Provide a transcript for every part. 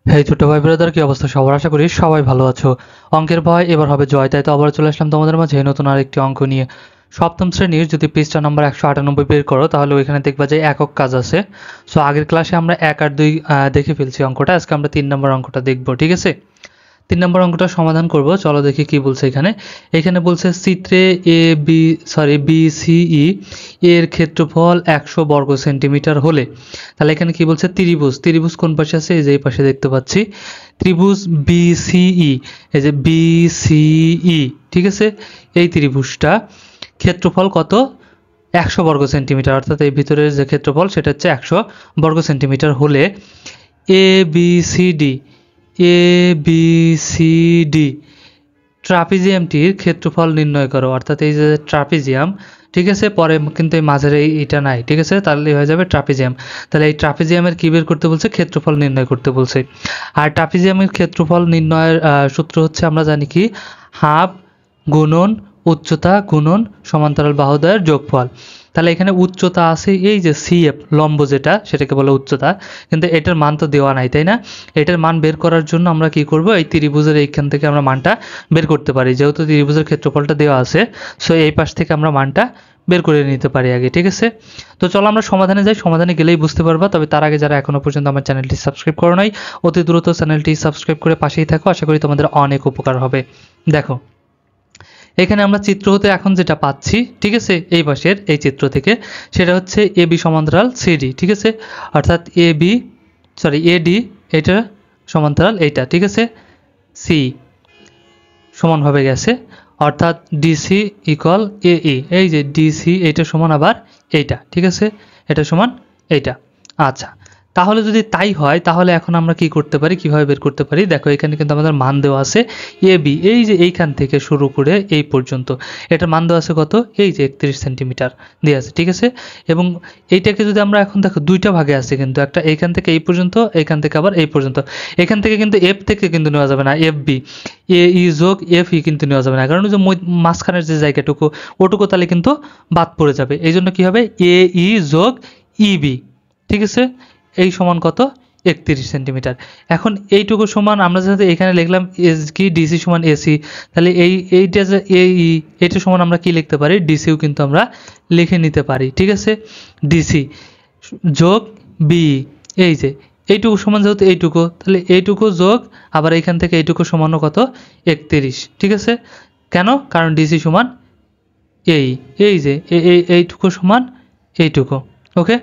হেই ছোট ভাই ব্রাদার, কি অবস্থা সবার? আশা করি সবাই ভালো আছো। অঙ্কের ভয় এবার হবে জয়, তাই তো আবার চলে আসলাম তোমাদের মাঝে নতুন আরেকটি অঙ্ক নিয়ে। সপ্তম শ্রেণীর যদি পৃষ্ঠা নম্বর 198 বের করো তাহলে ওইখানে দেখবা যে একক কাজ আছে। সো আগের ক্লাসে আমরা 1 আর 2 দেখে ফেলছি অঙ্কটা, আজকে আমরা 3 নম্বর অঙ্কটা দেখবো, ঠিক আছে? 3 নম্বর অঙ্কটা সমাধান করব, চলো দেখি কি বলছে এখানে। এখানে বলছে চিত্রে বি সি ই এর ক্ষেত্রফল 100 বর্গ সেন্টিমিটার হলে, তাহলে এখানে কি বলছে, ত্রিভুজ ত্রিভুজ কোন পাশে আছে, এই যে এই পাশে দেখতে পাচ্ছি ত্রিভুজ বিসিই, এই যে বিসিই, ঠিক আছে? এই ত্রিভুজটা ক্ষেত্রফল কত? 100 বর্গ সেন্টিমিটার, অর্থাৎ এই ভিতরের যে ক্ষেত্রফল সেটা হচ্ছে 100 বর্গ সেন্টিমিটার হলে A B C D A B C D ট্রাপিজিয়ামটির ক্ষেত্রফল নির্ণয় করো। অর্থাৎ এই যে ট্রাপিজিয়াম, ঠিক আছে, পরে কিন্তু এই মাঝের এইটা নাই, ঠিক আছে, তাহলে হয়ে যাবে ট্রাপিজিয়াম। তাহলে এই ট্রাপিজিয়ামের কি বের করতে বলছে? ক্ষেত্রফল নির্ণয় করতে বলছে। আর ট্রাপিজিয়ামের ক্ষেত্রফল নির্ণয়ের সূত্র হচ্ছে, আমরা জানি কি, হাফ গুণন উচ্চতা গুণন সমান্তরাল বাহুদ্বয়ের যোগফল। তাহলে এখানে উচ্চতা আছে, এই যে সিএফ লম্ব যেটা, সেটাকে বলে উচ্চতা, কিন্তু এটার মান তো দেওয়া নাই, তাই না? এটার মান বের করার জন্য আমরা কি করব, এই ত্রিভুজের এইখান থেকে আমরা মানটা বের করতে পারি, যেহেতু ত্রিভুজের ক্ষেত্রফলটা দেওয়া আছে। সো এই পাশ থেকে আমরা মানটা বের করে নিতে পারি আগে, ঠিক আছে? তো চলো আমরা সমাধানে যাই, সমাধানে গেলেই বুঝতে পারবা। তবে তার আগে যারা এখনো পর্যন্ত আমার চ্যানেলটি সাবস্ক্রাইব করো নাই, অতি দ্রুত চ্যানেলটি সাবস্ক্রাইব করে পাশেই থাকো, আশা করি তোমাদের অনেক উপকার হবে। দেখো, এখানে আমরা চিত্র হতে এখন যেটা পাচ্ছি, ঠিক আছে, এই পাশের এই চিত্র থেকে, সেটা হচ্ছে এ বি সমান্তরাল সিডি, ঠিক আছে? অর্থাৎ এডি এটা সমান্তরাল এইটা, ঠিক আছে? সি সমানভাবে গেছে, অর্থাৎ ডিসি ইকুয়াল এই যে ডিসি এইটা সমান আবার এইটা, ঠিক আছে, এটা সমান এইটা। আচ্ছা, তাহলে যদি তাই হয় তাহলে এখন আমরা কি করতে পারি, কিভাবে বের করতে পারি? দেখো, এখানে কিন্তু আমাদের মান দেওয়া আছে এ বি, এই যে এইখান থেকে শুরু করে এই পর্যন্ত এটার মান দেওয়া আছে কত? এই যে 31 সেন্টিমিটার দেওয়া আছে, ঠিক আছে? এবং এইটাকে যদি আমরা এখন দেখো দুইটা ভাগে আছে, কিন্তু একটা এইখান থেকে এই পর্যন্ত, এইখান থেকে আবার এই পর্যন্ত। এখান থেকে কিন্তু এফ থেকে কিন্তু নেওয়া যাবে না, এফ বি, এ ই যোগ এফ ই কিন্তু নেওয়া যাবে না, কারণ ওই যে মাঝখানের যে জায়গাটুকু ওটুকু তাহলে কিন্তু বাদ পড়ে যাবে। এই জন্য কী হবে, এ ই যোগ ইবি, ঠিক আছে? এই সমান কত? 31 সেন্টিমিটার। এখন এইটুকু সমান আমরা যেহেতু এখানে লিখলাম এস কি ডিসি সমান এসি, তাহলে এইটা যে এই এটা সমান আমরা কি লিখতে পারি, ডিসিও কিন্তু আমরা লিখে নিতে পারি, ঠিক আছে? ডিসি যোগ বি, এই যে এইটুকু সমান যেহেতু এইটুকু, তাহলে এইটুকু যোগ আবার এইখান থেকে এইটুকু সমানও কত? 31, ঠিক আছে? কেন? কারণ ডিসি সমান এই যে এইটুকু সমান এইটুকু, ওকে?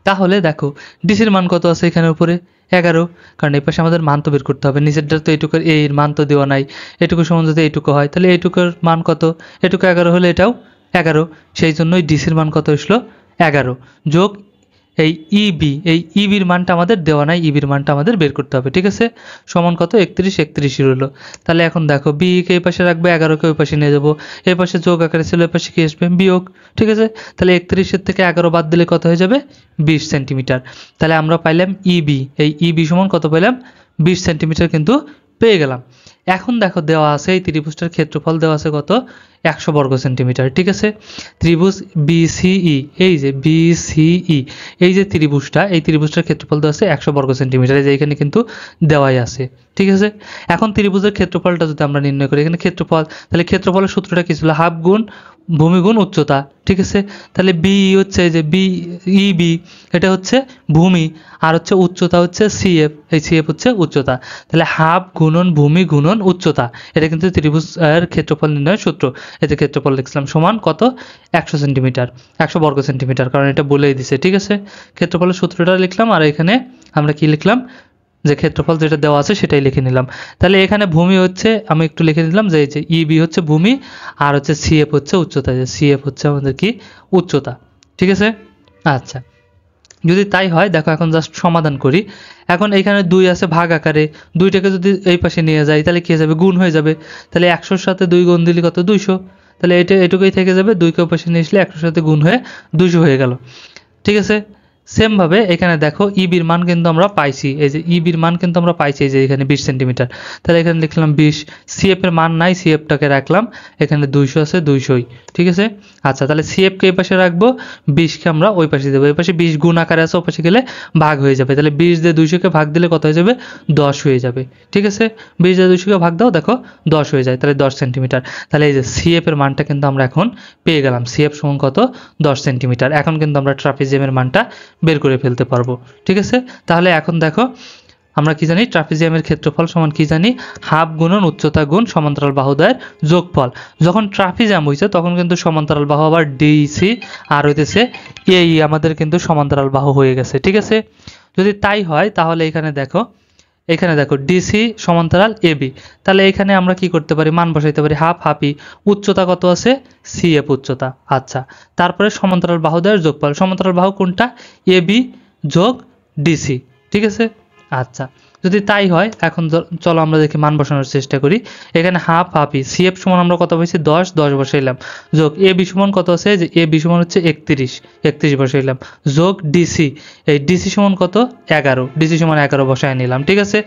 তাহলে দেখো ডিসির মান কত আছে এখানে উপরে? 11, কারণ এই পাশে আমাদের মান তো বের করতে হবে, নিচেরটা তো এইটুকুর এর মান তো দেওয়া নাই। এটুকু সমান যদি এইটুকু হয় তাহলে এইটুকুর মান কত? এটুকু 11 হলে এটাও 11, সেই জন্যই ডিসির মান কত আসলো? 11 যোগ এই ইবি, এই ইবির মানটা আমাদের দেওয়া নাই, ইবির মানটা আমাদের বের করতে হবে, ঠিক আছে? সমান কত? 31 রইলো। তাহলে এখন দেখো, বি কে এই পাশে রাখবো, 11কে ওই পাশে নিয়ে যাবো, এই পাশে যোগ আকারে ছিল, এই পাশে কি আসবে? বিয়োগ, ঠিক আছে? তাহলে 31 থেকে 11 বাদ দিলে কত হয়ে যাবে? 20 সেন্টিমিটার। তাহলে আমরা পাইলাম ইবি, এই ইবি সমান কত পেলাম? 20 সেন্টিমিটার কিন্তু পেয়ে গেলাম। এখন দেখো দেওয়া আছে এই ত্রিভুজটার ক্ষেত্রফল দেওয়া আছে কত? 100 বর্গ সেন্টিমিটার, ঠিক আছে? ত্রিভুজ বিসিই, এই যে বিসিই, এই যে ত্রিভুজটা, এই ত্রিভুজটার ক্ষেত্রফল দেওয়া আছে 100 বর্গ সেন্টিমিটার, এই যে এখানে কিন্তু দেওয়াই আছে, ঠিক আছে? এখন ত্রিভুজের ক্ষেত্রফলটা যদি আমরা নির্ণয় করি, এখানে ক্ষেত্রফল, তাহলে ক্ষেত্রফলের সূত্রটা কি ছিল? হাফ গুণ ভূমি গুণ উচ্চতা, ঠিক আছে? তাহলে বি হচ্ছে যে বি, এটা হচ্ছে ভূমি, আর হচ্ছে উচ্চতা হচ্ছে সিএফ, এই সিএফ হচ্ছে উচ্চতা। তাহলে হাফ গুণন ভূমি গুণন উচ্চতা, এটা কিন্তু ত্রিভুজের ক্ষেত্রফল নির্ণয়ের সূত্র। এতে ক্ষেত্রফল লিখলাম সমান কত? 100 সেন্টিমিটার, 100 বর্গ সেন্টিমিটার, কারণ এটা বলেই দিছে, ঠিক আছে? ক্ষেত্রফলের সূত্রটা লিখলাম, আর এখানে আমরা কি লিখলাম, যে ক্ষেত্রফল যেটা দেওয়া আছে সেটাই লিখে নিলাম। তাহলে এখানে ভূমি হচ্ছে, আমি একটু লিখে দিলাম যে এই যে ইবি হচ্ছে ভূমি, আর হচ্ছে সিএফ হচ্ছে উচ্চতা, যে সিএফ হচ্ছে আমাদের কি? উচ্চতা, ঠিক আছে? আচ্ছা, যদি তাই হয় দেখো, এখন জাস্ট সমাধান করি। এখন এইখানে 2 আছে ভাগ আকারে, 2টাকে যদি এই পাশে নিয়ে যাই তাহলে কি হয়ে যাবে? গুণ হয়ে যাবে। তাহলে 100-র সাথে 2 গুণ দিলে কত? 200। তাহলে এটুকুই থেকে যাবে, 2কে পাশে নিয়ে আসলে 100-র সাথে গুণ হয়ে 200 হয়ে গেল, ঠিক আছে? সেম ভাবে এখানে দেখো ইবির মান কিন্তু আমরা পাইছি, এই যে ইবির মান কিন্তু আমরা পাইছি এই যে এখানে 20 সেন্টিমিটার। তাহলে এখানে লিখলাম 20, সিএফ এর মান নাই, সিএফটাকে রাখলাম এখানে 200 আছে 200ই, ঠিক আছে। আচ্ছা তাহলে সিএফকে এই পাশে রাখবো, 20কে আমরা ওই পাশে দেবো, এই পাশে 20 গুণ আকারে আছে, ওই পাশে গেলে ভাগ হয়ে যাবে। তাহলে 20 দিয়ে 200কে ভাগ দিলে কত হয়ে যাবে, 10 হয়ে যাবে, ঠিক আছে। 20 দিয়ে 200কে ভাগ দাও, দেখো 10 হয়ে যায়, তাহলে 10 সেন্টিমিটার। তাহলে এই যে সিএফ এর মানটা কিন্তু আমরা এখন পেয়ে গেলাম, সিএফ সমান কত, 10 সেন্টিমিটার। এখন কিন্তু আমরা ট্রাপিজিয়ামের মানটা বের করে ফেলতে পারবো, ঠিক আছে। তাহলে এখন দেখো আমরা কি জানি, ট্রাপিজিয়ামের ক্ষেত্রফল সমান কি জানি, হাফ গুণন উচ্চতা গুণ সমান্তরাল বাহুদ্বয়ের যোগফল। যখন ট্রাপিজিয়াম হয়েছে তখন কিন্তু সমান্তরাল বাহু আবার ডিসি আর হইতেছে এই আমাদের কিন্তু সমান্তরাল বাহু হয়ে গেছে, ঠিক আছে। যদি তাই হয় তাহলে এখানে দেখো ডিসি সমান্তরাল এবি, তাহলে এখানে আমরা কি করতে পারি, মান বসাইতে পারি, হাফ হাফি, উচ্চতা কত আছে, সিএফ উচ্চতা। আচ্ছা তারপরে সমান্তরাল বাহুদ্বয়ের যোগফল, সমান্তরাল বাহু কোনটা, এবি যোগ ডিসি, ঠিক আছে। আচ্ছা যদি তাই হয় এখন চলো আমরা দেখি মান বসানোর চেষ্টা করি। এখানে হাফ হাফি, সিএফ সমান আমরা কত পাইছি 10, 10 বসাইলাম, যোগ এ বি সমান কত আছে, যে এ বি সমান হচ্ছে 31, 31 বসাইলাম, যোগ ডিসি, এই ডিসি সমান কত 11, ডিসি সমান 11 বসায় নিলাম, ঠিক আছে।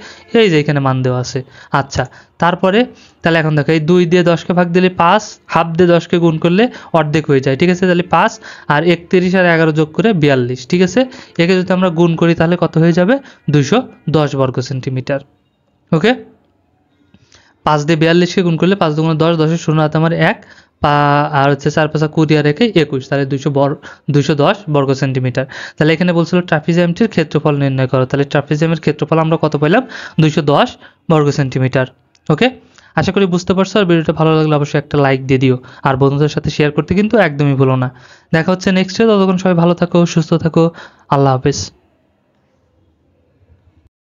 এই যে এখানে মান দেওয়া আছে। আচ্ছা তারপরে তাহলে এখন দেখো এই 2 দিয়ে 10কে ভাগ দিলে 5, হাফ দিয়ে 10কে গুণ করলে অর্ধেক হয়ে যায়, ঠিক আছে। তাহলে 5 আর 31 আর 11 যোগ করে 42, ঠিক আছে। একে যদি আমরা গুণ করি তাহলে কত হয়ে যাবে, 210 বর্গ সেন্টিমিটার, ওকে। 5 দিয়ে 42কে গুণ করলে 5 দুগুণে 10, 10 শূন্য হাতে আমার 1, আর হচ্ছে 4 5 20 আর 1 21, তাহলে 210 বর্গ সেন্টিমিটার। তাহলে এখানে বলছিল ট্রাপিজিয়ামটির ক্ষেত্রফল নির্ণয় করো, তাহলে ট্রাপিজিয়ামের ক্ষেত্রফল আমরা কত পেলাম, 210 বর্গ সেন্টিমিটার, ওকে। আশা করি বুঝতে পারছো, আর ভিডিওটা ভালো লাগলে অবশ্যই একটা লাইক দিয়ে দিও, আর বন্ধুদের সাথে শেয়ার করতে কিন্তু একদমই ভুলো না। দেখা হচ্ছে নেক্সটে, ততক্ষণ সবাই ভালো থাকো, সুস্থ থাকো, আল্লাহ হাফেজ।